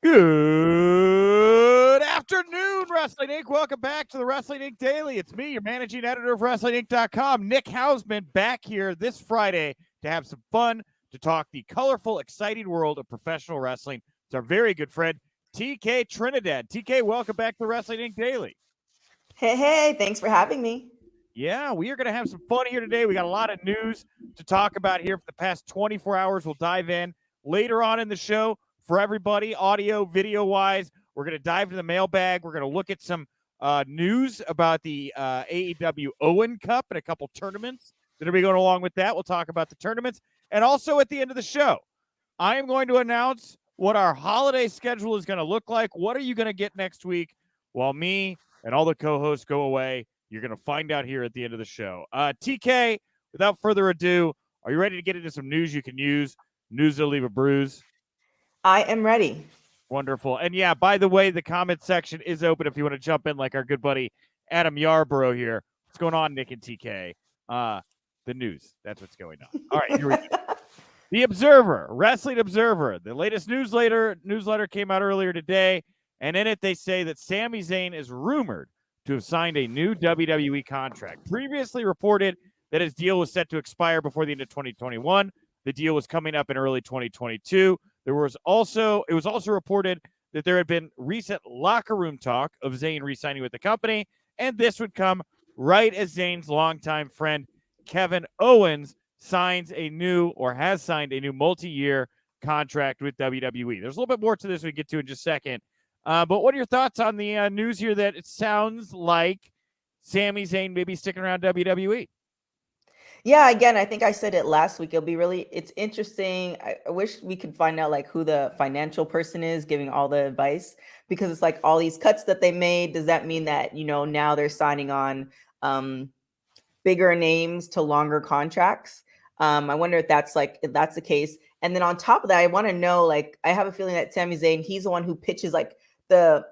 Good afternoon, Wrestling Inc. Welcome back to the Wrestling Inc. Daily. It's me, your managing editor of WrestlingInc.com, Nick Hausman, back here this Friday to have some fun, to talk the colorful, exciting world of professional wrestling. It's our very good friend, TK Trinidad. TK, welcome back to the Wrestling Inc. Daily. Hey, thanks for having me. Yeah, we are going to have some fun here today. We got a lot of news to talk about here for the past 24 hours. We'll dive in later on in the show for everybody, audio, video-wise. We're going to dive into the mailbag. We're going to look at some news about the AEW Owen Cup and a couple tournaments that will be going along with that. We'll talk about the tournaments. And also at the end of the show, I am going to announce what our holiday schedule is going to look like. What are you going to get next week while me and all the co-hosts go away? You're going to find out here at the end of the show. TK, without further ado, are you ready to get into some news you can use? News that'll leave a bruise? I am ready. Wonderful. And yeah, by the way, the comment section is open if you want to jump in like our good buddy Adam Yarborough here. What's going on, Nick and TK? The news. That's what's going on. All right, here we go. The Observer, Wrestling Observer. The latest newsletter came out earlier today, and in it they say that Sami Zayn is rumored to have signed a new WWE contract. Previously reported that his deal was set to expire before the end of 2021. The deal was coming up in early 2022. It was also reported that there had been recent locker room talk of Zayn re-signing with the company, and this would come right as Zayn's longtime friend Kevin Owens has signed a new multi-year contract with WWE. There's a little bit more to this we get to in just a second. But what are your thoughts on the news here that it sounds like Sami Zayn may be sticking around WWE? Yeah, again, I think I said it last week. It's interesting. I wish we could find out like who the financial person is giving all the advice, because it's like all these cuts that they made. Does that mean that, now they're signing on bigger names to longer contracts? I wonder if that's the case. And then on top of that, I want to know, like, I have a feeling that Sami Zayn, he's the one who pitches like the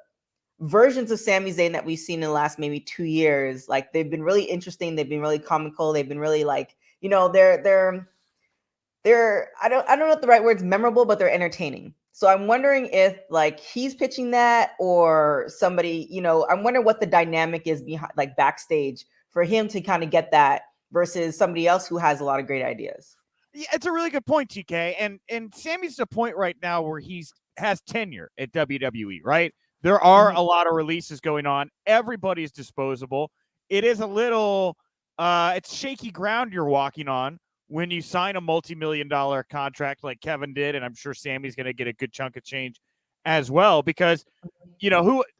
versions of Sami Zayn that we've seen in the last maybe 2 years. Like, they've been really interesting. They've been really comical. They've been really like, they're I don't know if the right word's memorable, but they're entertaining. So I'm wondering if like he's pitching that or somebody, I'm wondering what the dynamic is behind, like, backstage for him to kind of get that versus somebody else who has a lot of great ideas. Yeah, it's a really good point, TK. And Sammy's at a point right now where has tenure at WWE, right? There are a lot of releases going on. Everybody's disposable. It is a little, it's shaky ground you're walking on when you sign a multi-million-dollar contract like Kevin did, and I'm sure Sammy's going to get a good chunk of change as well, because,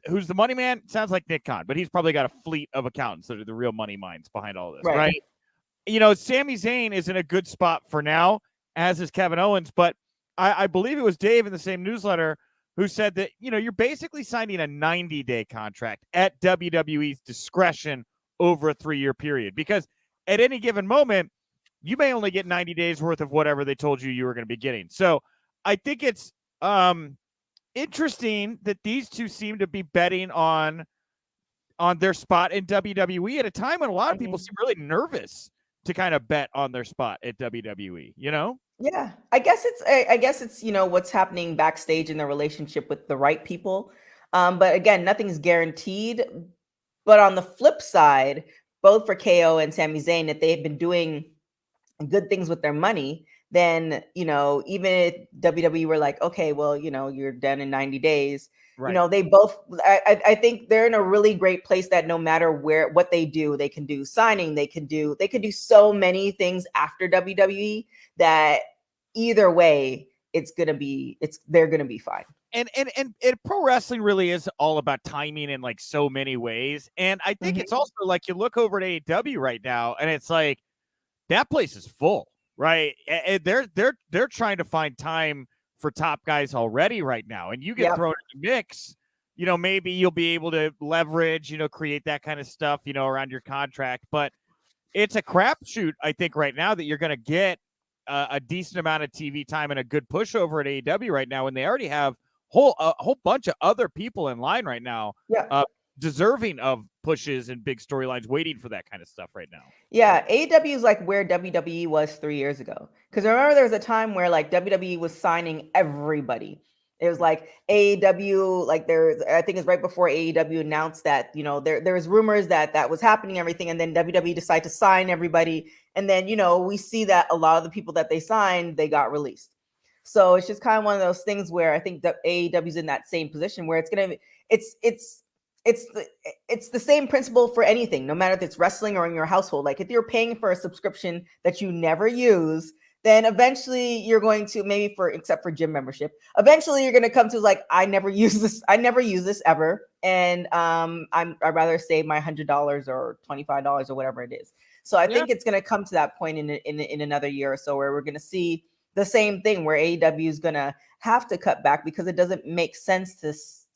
who's the money man? Sounds like Nick Khan, but he's probably got a fleet of accountants that are the real money minds behind all this, right? Sami Zayn is in a good spot for now, as is Kevin Owens, but I believe it was Dave in the same newsletter who said that, you're basically signing a 90-day contract at WWE's discretion over a 3-year period, because at any given moment, you may only get 90 days worth of whatever they told you were going to be getting. So I think it's interesting that these two seem to be betting on their spot in WWE at a time when a lot of people seem really nervous to kind of bet on their spot at WWE, Yeah, I guess it's what's happening backstage in the relationship with the right people. But again, nothing's guaranteed. But on the flip side, both for KO and Sami Zayn, if they've been doing good things with their money, then, even if WWE were like, okay, well, you're done in 90 days, right. They both, I think they're in a really great place that no matter what they do, they can do signing, they can do so many things after WWE that either way, they're going to be fine. And pro wrestling really is all about timing in like so many ways. And I think it's also like you look over at AEW right now and it's like that place is full, right? And they're trying to find time for top guys already right now. And you get thrown in the mix, maybe you'll be able to leverage, create that kind of stuff, around your contract. But it's a crapshoot, I think, right now that you're going to get a decent amount of TV time and a good push over at AEW right now, when they already have a whole bunch of other people in line right now, deserving of pushes and big storylines, waiting for that kind of stuff right now. Yeah, AEW is like where WWE was 3 years ago. Because remember, there was a time where like WWE was signing everybody. It was like AEW, like I think it's right before AEW announced that, there was rumors that was happening, everything. And then WWE decided to sign everybody. And then, we see that a lot of the people that they signed, they got released. So it's just kind of one of those things where I think that AEW is in that same position where it's the same principle for anything, no matter if it's wrestling or in your household. Like if you're paying for a subscription that you never use, then eventually you're going to, maybe except for gym membership, eventually you're going to come to like, I never use this ever. And I'd rather save my $100 or $25 or whatever it is. So I think it's going to come to that point in another year or so where we're going to see the same thing where AEW is going to have to cut back because it doesn't make sense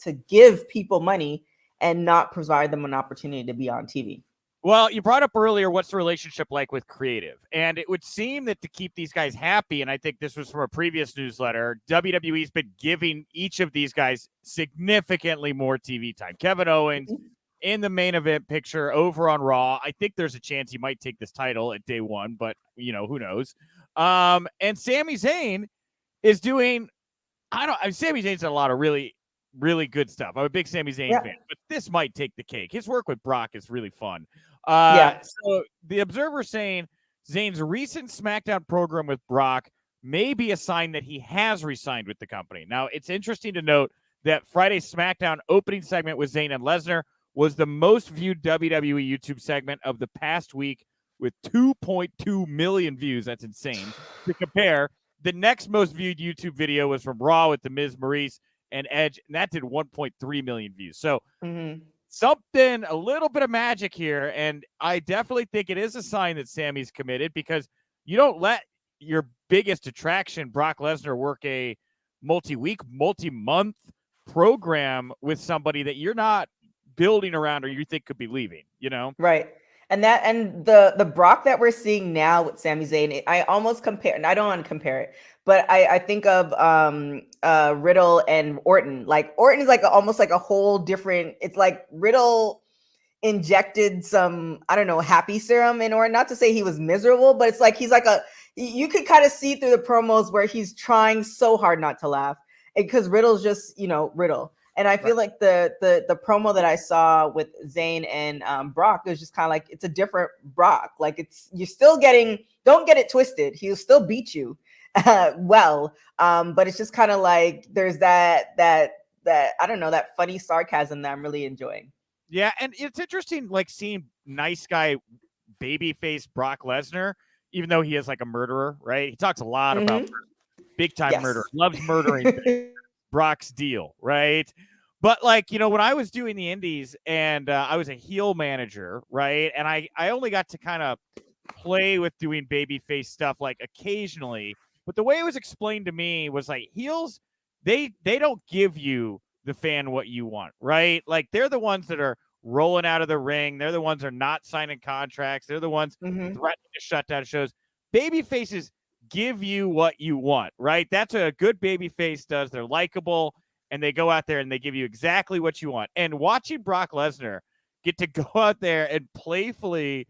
to give people money and not provide them an opportunity to be on TV. Well, you brought up earlier, what's the relationship like with creative? And it would seem that to keep these guys happy, and I think this was from a previous newsletter, WWE's been giving each of these guys significantly more TV time. Kevin Owens in the main event picture over on Raw. I think there's a chance he might take this title at day one, but, who knows? And Sami Zayn is doing, Sami Zayn's done a lot of really good stuff. I'm a big Sami Zayn fan, but this might take the cake. His work with Brock is really fun. So the Observer saying Zayn's recent SmackDown program with Brock may be a sign that he has re-signed with the company. Now, it's interesting to note that Friday's SmackDown opening segment with Zayn and Lesnar was the most viewed WWE YouTube segment of the past week with 2.2 million views. That's insane. To compare, the next most viewed YouTube video was from Raw with The Miz, Maurice, and Edge, and that did 1.3 million views. So something, a little bit of magic here, and I definitely think it is a sign that Sammy's committed because you don't let your biggest attraction, Brock Lesnar, work a multi-week, multi-month program with somebody that you're not building around or you think could be leaving, Right. And the Brock that we're seeing now with Sami Zayn, I almost compare, and I don't want to compare it, but I think of Riddle and Orton. Like Orton is like almost like a whole different. It's like Riddle injected some, I don't know, happy serum in Orton. Not to say he was miserable, but it's like he's like you could kind of see through the promos where he's trying so hard not to laugh because Riddle's just Riddle. And I feel like the promo that I saw with Zayn and Brock is just kind of like, it's a different Brock. Like you're still don't get it twisted. He'll still beat you well. But it's just kind of like, there's that, I don't know, that funny sarcasm that I'm really enjoying. Yeah. And it's interesting, like seeing nice guy, babyface Brock Lesnar, even though he is like a murderer, right? He talks a lot about big time murder, loves murdering. Brock's deal, right? But like, when I was doing the indies and I was a heel manager, right? And I only got to kind of play with doing babyface stuff like occasionally. But the way it was explained to me was like heels, they don't give you the fan what you want, right? Like they're the ones that are rolling out of the ring. They're the ones that are not signing contracts. They're the ones threatening to shut down shows. Babyfaces give you what you want, right? That's what a good baby face does. They're likable and they go out there and they give you exactly what you want. And watching Brock Lesnar get to go out there and playfully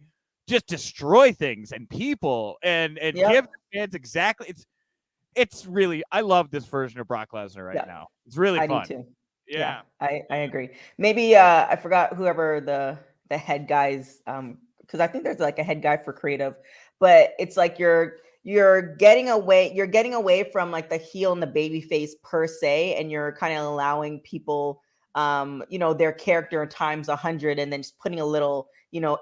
just destroy things and people and give the fans exactly. It's really, I love this version of Brock Lesnar right now. It's really fun. I do too. Yeah. I agree. Maybe I forgot whoever the head guys, because I think there's like a head guy for creative, but it's like you're getting away from like the heel and the baby face per se, and you're kind of allowing people their character times 100 and then just putting a little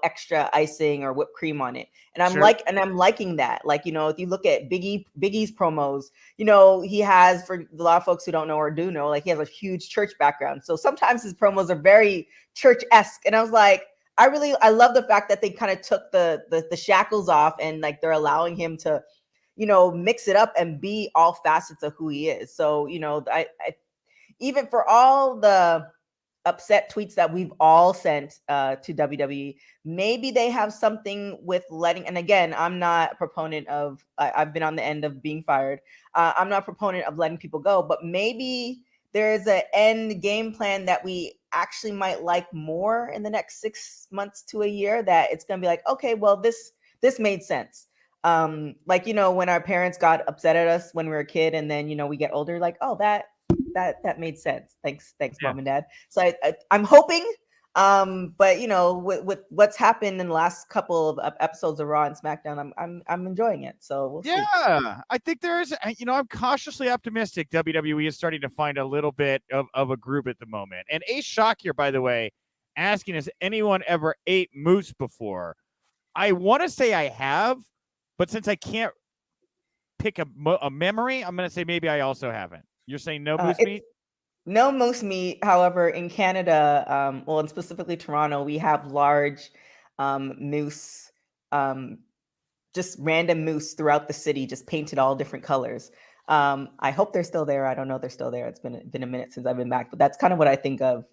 extra icing or whipped cream on it. And I'm I'm liking that. Like, if you look at Biggie's promos, he has, for a lot of folks who don't know or do know, like he has a huge church background. So sometimes his promos are very church-esque. And I was like, I love the fact that they kind of took the shackles off and like they're allowing him to, mix it up and be all facets of who he is. So, I even for all the upset tweets that we've all sent to WWE, maybe they have something with letting, and again, I'm not a proponent of, I've been on the end of being fired. I'm not a proponent of letting people go, but maybe there's an end game plan that we actually might like more in the next 6 months to a year, that it's going to be like, okay, well, this made sense. Like, when our parents got upset at us when we were a kid and then, we get older, like, oh, that that made sense. Thanks, Yeah. mom and dad. So I'm hoping. But you know, with what's happened in the last couple of episodes of Raw and SmackDown, I'm enjoying it. So we'll see. Yeah, I think there is, I'm cautiously optimistic WWE is starting to find a little bit of a group at the moment. And Ace Shock here, by the way, asking, has anyone ever ate moose before? I want to say I have, but since I can't pick a memory, I'm going to say maybe I also haven't. You're saying no moose meat? No moose meat. However, in Canada, well, and specifically Toronto, we have large moose, just random moose throughout the city, just painted all different colors. I hope they're still there. I don't know if they're still there. It's been a minute since I've been back, but that's kind of what I think of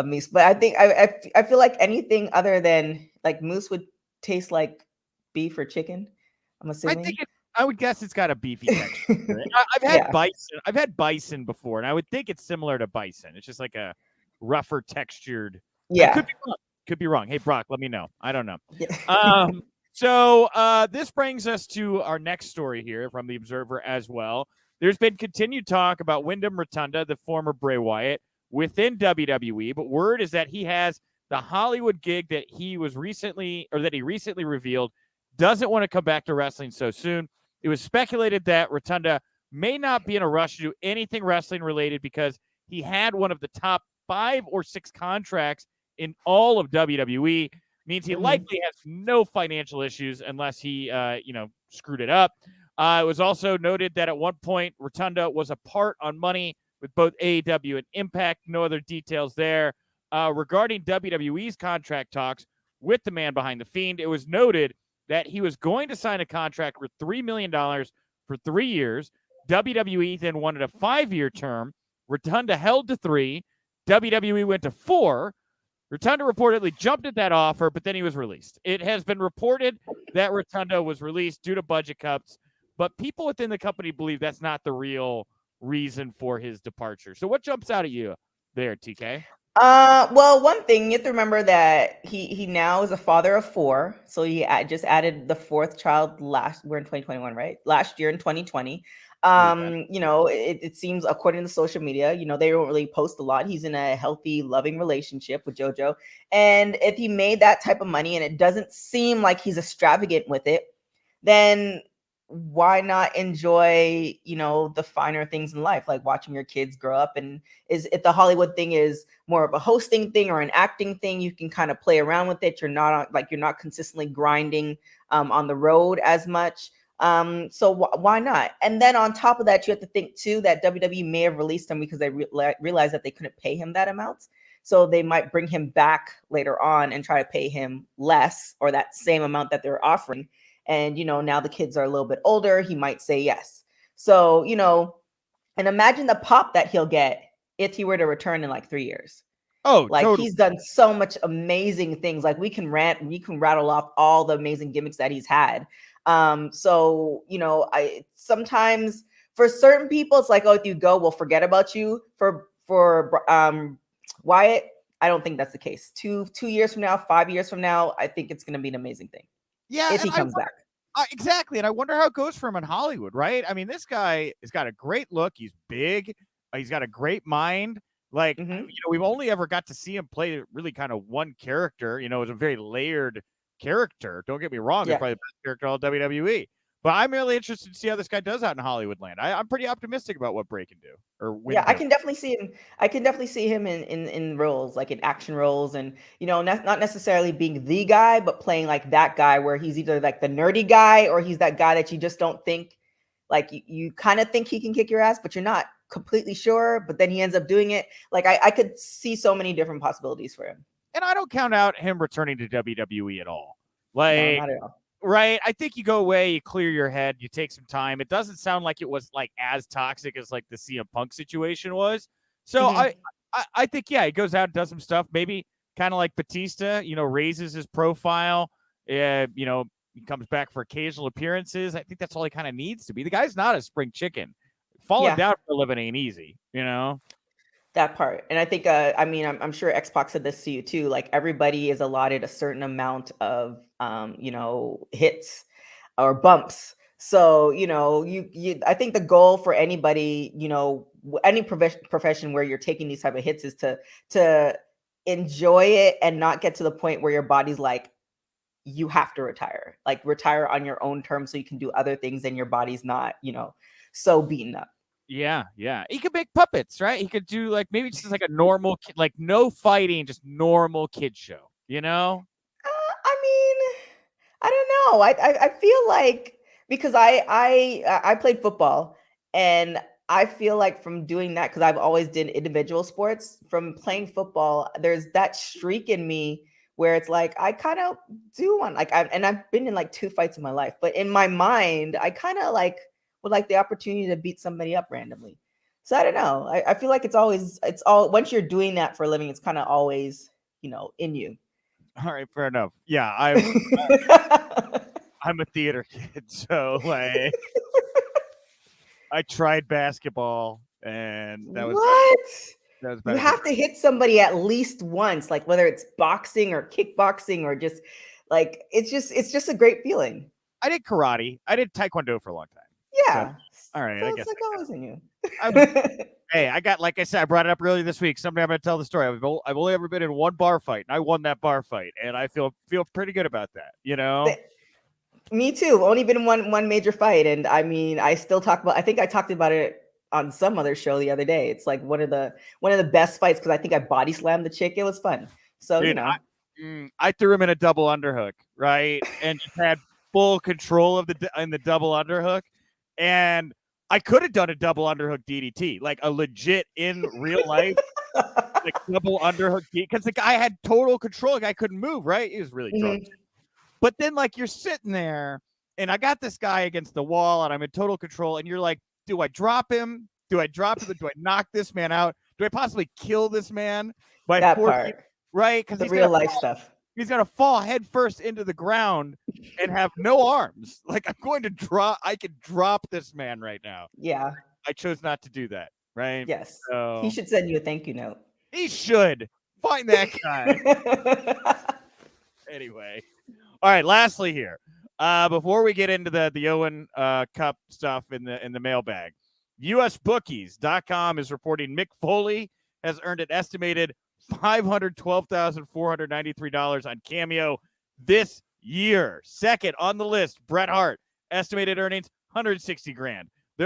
moose. But I think I feel like anything other than like moose would taste like beef or chicken. I'm assuming. I would guess it's got a beefy texture. I've had bison. I've had bison before, and I would think it's similar to bison. It's just like a rougher textured. Yeah. I could be wrong. Could be wrong. Hey, Brock, let me know. I don't know. Yeah. So this brings us to our next story here from the Observer as well. There's been continued talk about Windham Rotunda, the former Bray Wyatt, within WWE, but word is that he has the Hollywood gig that he recently revealed doesn't want to come back to wrestling so soon. It was speculated that Rotunda may not be in a rush to do anything wrestling related because he had one of the top 5 or 6 contracts in all of WWE. Means he likely has no financial issues unless he, screwed it up. It was also noted that at one point Rotunda was apart on money with both AEW and Impact. No other details there. Regarding WWE's contract talks with the man behind the Fiend, it was noted that he was going to sign a contract for $3 million for 3 years. WWE then wanted a 5-year term. Rotunda held to 3. WWE went to 4. Rotunda reportedly jumped at that offer, but then he was released. It has been reported that Rotunda was released due to budget cuts, but people within the company believe that's not the real reason for his departure. So what jumps out at you there, TK? Well, one thing you have to remember that he now is a father of 4, so he just added the 4th child we're in 2021, right? Last year in 2020. It seems, according to social media, they don't really post a lot. He's in a healthy, loving relationship with JoJo, and if he made that type of money and it doesn't seem like he's extravagant with it, then why not enjoy the finer things in life, like watching your kids grow up? And if the Hollywood thing is more of a hosting thing or an acting thing, you can kind of play around with it. You're not consistently grinding on the road as much. So why not? And then on top of that, you have to think too that WWE may have released him because they realized that they couldn't pay him that amount. So they might bring him back later on and try to pay him less or that same amount that they're offering. And, now the kids are a little bit older, he might say yes. So, and imagine the pop that he'll get if he were to return in like 3 years. Oh, like totally. He's done so much amazing things. Like we can rattle off all the amazing gimmicks that he's had. So, sometimes for certain people, it's like, oh, if you go, we'll forget about you. For Wyatt, I don't think that's the case. 2 years from now, 5 years from now, I think it's going to be an amazing thing. Yeah, if he comes back. Exactly. And I wonder how it goes for him in Hollywood, right? I mean, this guy has got a great look. He's big. He's got a great mind. Like, we've only ever got to see him play really kind of one character. It was a very layered character. Don't get me wrong. He's probably the best character in all WWE. But I'm really interested to see how this guy does out in Hollywood land. I'm pretty optimistic about what Bray can do. I can definitely see him. I can definitely see him in roles, like in action roles, and not necessarily being the guy, but playing like that guy where he's either like the nerdy guy or he's that guy that you just don't think, like you kind of think he can kick your ass, but you're not completely sure. But then he ends up doing it. Like I could see so many different possibilities for him. And I don't count out him returning to WWE at all. Like, no, not at all. Right. I think you go away, you clear your head, you take some time. It doesn't sound like it was like as toxic as like the CM Punk situation was. So I think, he goes out and does some stuff, maybe kind of like Batista, raises his profile. He comes back for occasional appearances. I think that's all he kind of needs to be. The guy's not a spring chicken. Falling down for a living ain't easy, That part. And I think, I'm sure X-Pac said this to you too. Like everybody is allotted a certain amount of, hits or bumps So, you I think the goal for anybody, any profession where you're taking these type of hits is to enjoy it and not get to the point where your body's like, you have to retire. Like retire on your own terms so you can do other things and your body's not, so beaten up. Yeah. He could make puppets, right? He could do like maybe just like a normal, like no fighting, just normal kid show. I mean, I don't know. I feel like because I played football and I feel like from doing that, because I've always did individual sports, from playing football, there's that streak in me where it's like I kind of do want and I've been in like 2 fights in my life, but in my mind, I kind of like would like the opportunity to beat somebody up randomly. So I don't know. I feel like it's all once you're doing that for a living, it's kind of always, in you. All right, fair enough. Yeah, I'm a theater kid, so like I tried basketball, and that was You have to hit somebody at least once, like whether it's boxing or kickboxing or just like it's just a great feeling. I did karate. I did taekwondo for a long time. Yeah. So, all right, so I it's guess like always in you. hey, I got, like I said, I brought it up earlier this week. Someday I'm going to tell the story. I've only ever been in one bar fight, and I won that bar fight, and I feel pretty good about that. Me too. Only been in one major fight, and I mean, I still talk about. I think I talked about it on some other show the other day. It's like one of the best fights because I think I body slammed the chick. It was fun. So Dude, I threw him in a double underhook, right, and just had full control of the double underhook, and I could have done a double underhook DDT, like a legit in real life, like double underhook because the guy had total control. The guy couldn't move, right? He was really drunk. Mm-hmm. But then, like, you're sitting there, and I got this guy against the wall, and I'm in total control, and you're like, do I drop him? Do I knock this man out? Do I possibly kill this man by that forcing, part, right? Because the real life stuff. He's going to fall head first into the ground and have no arms. Like, I could drop this man right now. Yeah. I chose not to do that, right? Yes. So, he should send you a thank you note. He should. Find that guy. Anyway. All right, lastly here. Before we get into the Owen Cup stuff in the mailbag, USBookies.com is reporting Mick Foley has earned an estimated $512,493 on Cameo this year. Second on the list, Bret Hart, estimated earnings $160,000. They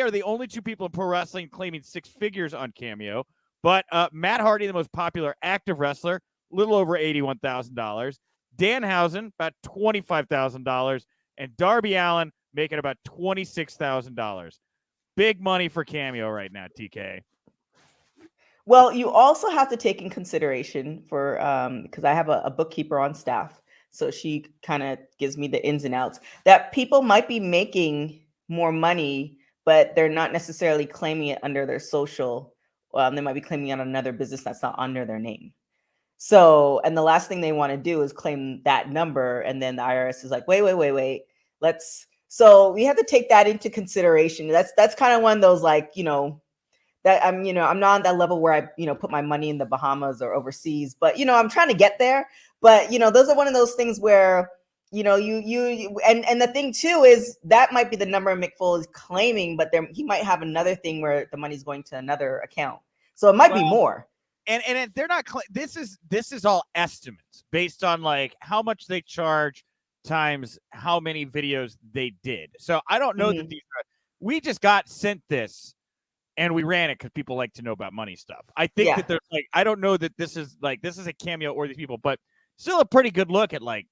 are the only two people in pro wrestling claiming 6 figures on Cameo. But Matt Hardy, the most popular active wrestler, a little over $81,000. Danhausen, about $25,000. And Darby Allin making about $26,000. Big money for Cameo right now, TK. Well, you also have to take in consideration for because I have a bookkeeper on staff, so she kind of gives me the ins and outs that people might be making more money, but they're not necessarily claiming it under their social. They might be claiming it on another business that's not under their name. So, and the last thing they want to do is claim that number, and then the IRS is like, wait, so we have to take that into consideration. That's kind of one of those like, that I'm not on that level where I, put my money in the Bahamas or overseas, but, I'm trying to get there. But, those are one of those things where, and the thing too is that might be the number Mick Foley is claiming, but he might have another thing where the money's going to another account. So it might be more. And they're not. This is all estimates based on like how much they charge times how many videos they did. So I don't know that we just got sent this and we ran it because people like to know about money stuff. I think that there's like, I don't know that this is a Cameo or these people, but still a pretty good look at like,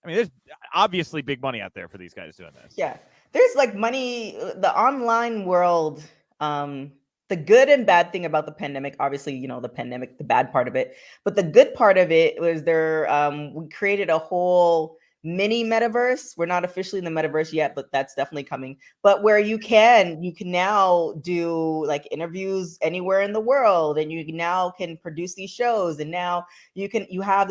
I mean, there's obviously big money out there for these guys doing this. Yeah, there's like money. The online world. The good and bad thing about the pandemic, obviously, the pandemic, the bad part of it, but the good part of it was we created a whole mini metaverse. We're not officially in the metaverse yet, but that's definitely coming. But where you can now do like interviews anywhere in the world, and you now can produce these shows. And now you have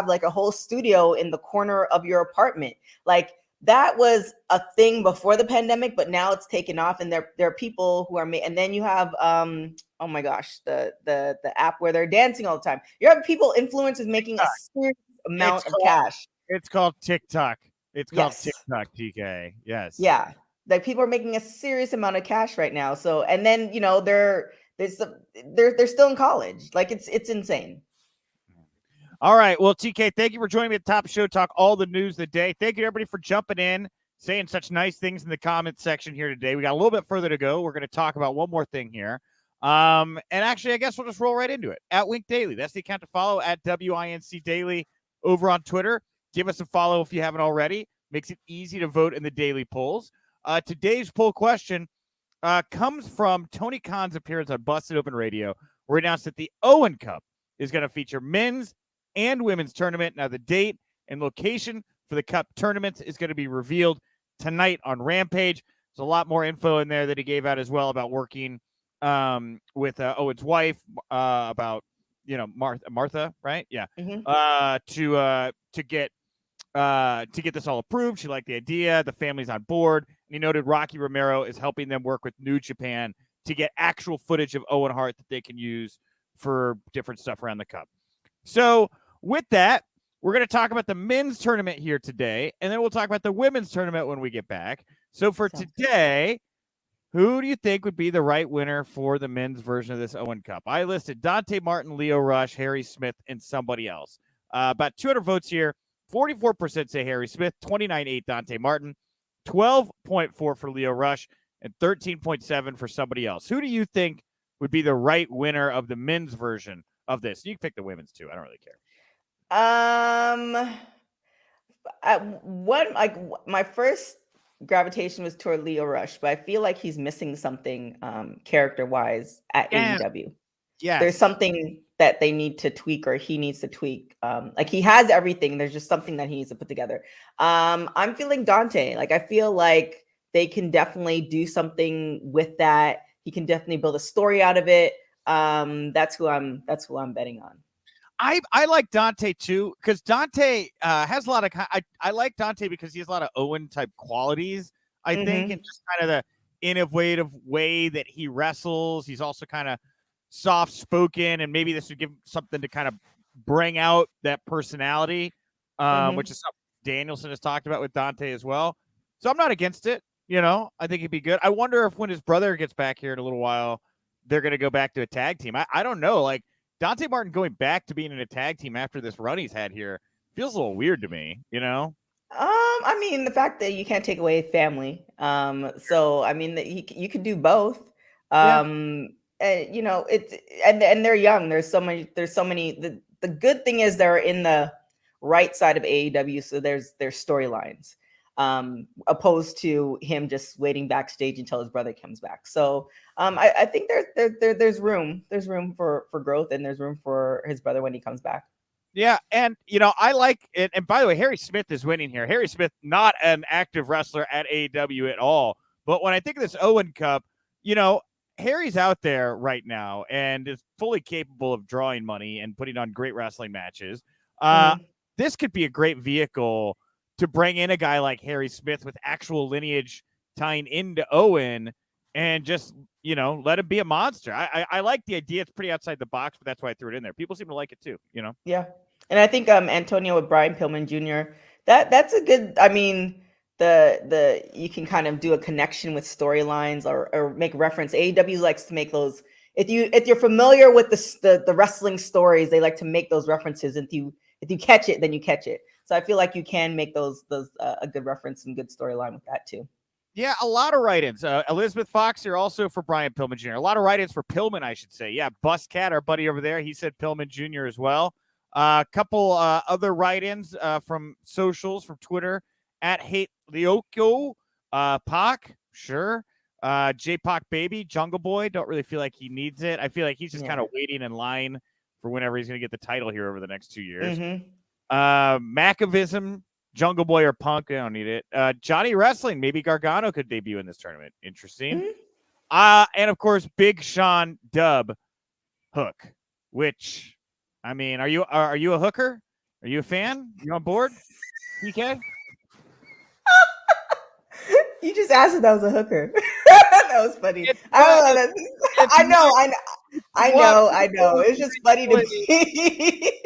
like a whole studio in the corner of your apartment. Like, that was a thing before the pandemic, but now it's taken off, and there are people who are and then you have oh my gosh, the app where they're dancing all the time. You have influencers making a serious amount of cash. It's called TikTok. It's called Yes. TikTok, TK. Yes. Yeah. Like people are making a serious amount of cash right now. So, and then, they're still in college. Like it's insane. All right. Well, TK, thank you for joining me at Top Show Talk, all the news of the day. Thank you, everybody, for jumping in, saying such nice things in the comments section here today. We got a little bit further to go. We're going to talk about one more thing here. And actually, I guess we'll just roll right into it. At Wink Daily. That's the account to follow, at WINC Daily over on Twitter. Give us a follow if you haven't already. Makes it easy to vote in the daily polls. Today's poll question comes from Tony Khan's appearance on Busted Open Radio, where he announced that the Owen Cup is going to feature men's and women's tournament. Now, the date and location for the Cup tournaments is going to be revealed tonight on Rampage. There's a lot more info in there that he gave out as well about working with Owen's wife, about Martha, right? Yeah, to get this all approved. She liked the idea. The family's on board. And he noted Rocky Romero is helping them work with New Japan to get actual footage of Owen Hart that they can use for different stuff around the Cup. So with that, we're going to talk about the men's tournament here today, and then we'll talk about the women's tournament when we get back. So for today, who do you think would be the right winner for the men's version of this Owen Cup? I listed Dante Martin, Leo Rush, Harry Smith, and somebody else. About 200 votes here. 44% say Harry Smith, 29.8 Dante Martin, 12.4 for Leo Rush, and 13.7 for somebody else. Who do you think would be the right winner of the men's version of this? You can pick the women's too. I don't really care. My first gravitation was toward Leo Rush, but I feel like he's missing something character-wise at AEW. Yeah, there's something that they need to tweak, or he needs to tweak. Like he has everything. There's just something that he needs to put together. I'm feeling Dante. Like I feel like they can definitely do something with that. He can definitely build a story out of it. That's who I'm betting on. I like Dante too, because Dante has a lot of. I like Dante because he has a lot of Owen type qualities. I think, and just kind of the innovative way that he wrestles. He's also kind of soft spoken, and maybe this would give something to kind of bring out that personality, which is something Danielson has talked about with Dante as well. So I'm not against it. I think it'd be good. I wonder if when his brother gets back here in a little while, they're going to go back to a tag team. I don't know. Like Dante Martin going back to being in a tag team after this run he's had here feels a little weird to me, I mean, the fact that you can't take away family. So I mean, you could do both. It's and they're young. There's so many. The good thing is they're in the right side of AEW, so there's storylines, opposed to him just waiting backstage until his brother comes back. So I think there's room for growth, and there's room for his brother when he comes back. Yeah, and I like it. And by the way, Harry Smith is winning here. Harry Smith, not an active wrestler at AEW at all. But when I think of this Owen Cup, Harry's out there right now and is fully capable of drawing money and putting on great wrestling matches. This could be a great vehicle to bring in a guy like Harry Smith with actual lineage tying into Owen and just, let him be a monster. I like the idea. It's pretty outside the box, but that's why I threw it in there. People seem to like it too, Yeah. And I think Antonio with Brian Pillman Jr., that's a good, I mean, the you can kind of do a connection with storylines or make reference. AEW likes to make those. If you're familiar with the wrestling stories, they like to make those references. If you catch it, then you catch it. So I feel like you can make those a good reference and good storyline with that too. Yeah, a lot of write-ins. Elizabeth Fox here also for Brian Pillman Jr. A lot of write-ins for Pillman, I should say. Yeah, Buscat, our buddy over there, he said Pillman Jr. as well. A couple other write-ins from socials, from Twitter, at Hate Lyoko, Pac, sure. J-Pac Baby, Jungle Boy, don't really feel like he needs it. I feel like he's just kind of waiting in line for whenever he's going to get the title here over the next 2 years. Macavism, Jungle Boy or Punk, I don't need it. Johnny Wrestling, maybe Gargano could debut in this tournament. Interesting. And of course, Big Sean Dub Hook, which, I mean, are you a hooker? Are you a fan? You on board? TK? You just asked if that was a hooker. That was funny. I know. It's just funny to me.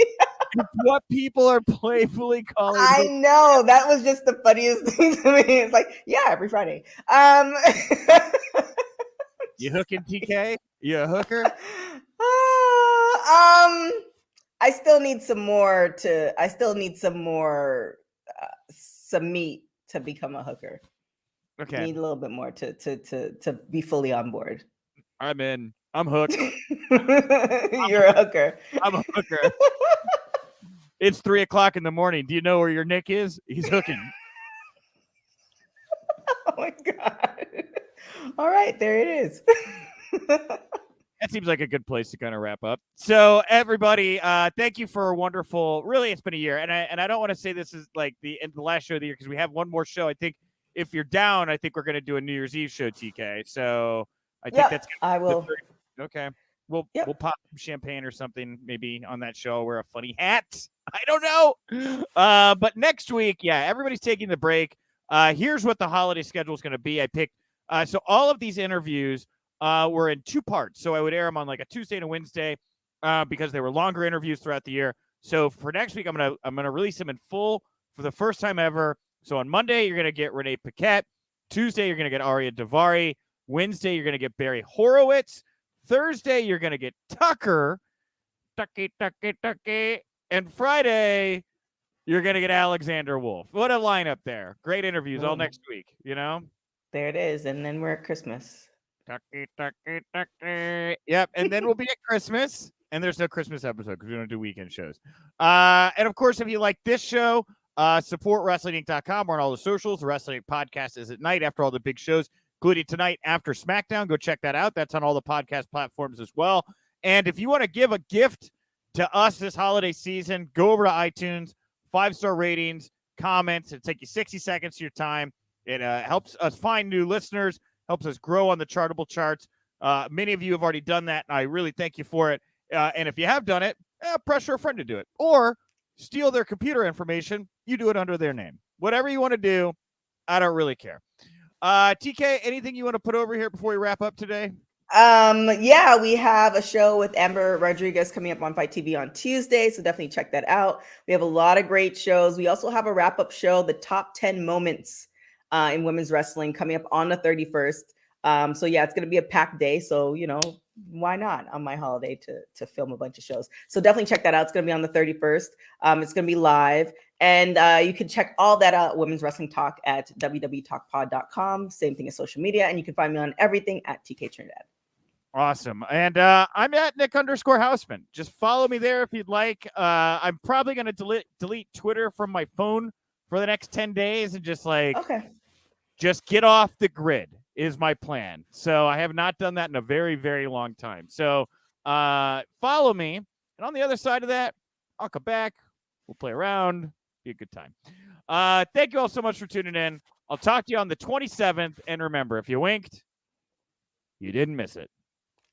It's what people are playfully calling. I know that was just the funniest thing to me. It's like, yeah, every Friday. You hooking TK? You a hooker? I still need some more some meat to become a hooker. Okay. Need a little bit more to be fully on board. I'm in. I'm hooked. You're a hooker. I'm a hooker. It's 3:00 in the morning. Do you know where your Nick is? He's hooking. Oh my God. All right, there it is. That seems like a good place to kind of wrap up. So everybody, thank you for a wonderful, really, it's been a year. And I don't want to say this is like the last show of the year because we have one more show. I think if you're down, I think we're going to do a New Year's Eve show, TK. So I think that's gonna I will. Okay. We'll pop some champagne or something maybe on that show. Wear a funny hat. I don't know. But next week, yeah, everybody's taking the break. Here's what the holiday schedule is going to be. I picked so all of these interviews were in 2 parts. So I would air them on like a Tuesday and a Wednesday because they were longer interviews throughout the year. So for next week, I'm gonna release them in full for the first time ever. So on Monday, you're gonna get Renee Paquette. Tuesday, you're gonna get Aria Davari. Wednesday, you're gonna get Barry Horowitz. Thursday, you're gonna get Tucker. And Friday, you're gonna get Alexander Wolf. What a lineup there! Great interviews all next week. You know. There it is, and then we're at Christmas. Yep, and then we'll be at Christmas, and there's no Christmas episode because we don't do weekend shows. And of course, if you like this show, support WrestlingInc.com. We're on all the socials. The Wrestling Podcast is at night after all the big shows, including tonight after SmackDown. Go check that out. That's on all the podcast platforms as well. And if you want to give a gift to us this holiday season, go over to iTunes, 5-star ratings, comments. It'll take you 60 seconds of your time. It helps us find new listeners, helps us grow on the chartable charts. Many of you have already done that, and I really thank you for it. And if you have done it, pressure a friend to do it. Or steal their computer information. You do it under their name. Whatever you want to do, I don't really care. TK, anything you want to put over here before we wrap up today? Yeah, we have a show with Amber Rodriguez coming up on Fight TV on Tuesday, so definitely check that out. We have a lot of great shows. We also have a wrap-up show, the top 10 moments in women's wrestling, coming up on the 31st. So yeah, it's going to be a packed day. So, you know, why not on my holiday to film a bunch of shows? So definitely check that out. It's going to be on the 31st. It's going to be live. And you can check all that out, Women's Wrestling Talk, at www.talkpod.com. Same thing as social media. And you can find me on everything at TK Trinidad. Awesome. And I'm at Nick_Hausman. Just follow me there if you'd like. I'm probably going to delete Twitter from my phone for the next 10 days and just get off the grid is my plan. So I have not done that in a very, very long time. So follow me. And on the other side of that, I'll come back. We'll play around. Be a good time. Thank you all so much for tuning in. I'll talk to you on the 27th. And remember, if you winked, you didn't miss it.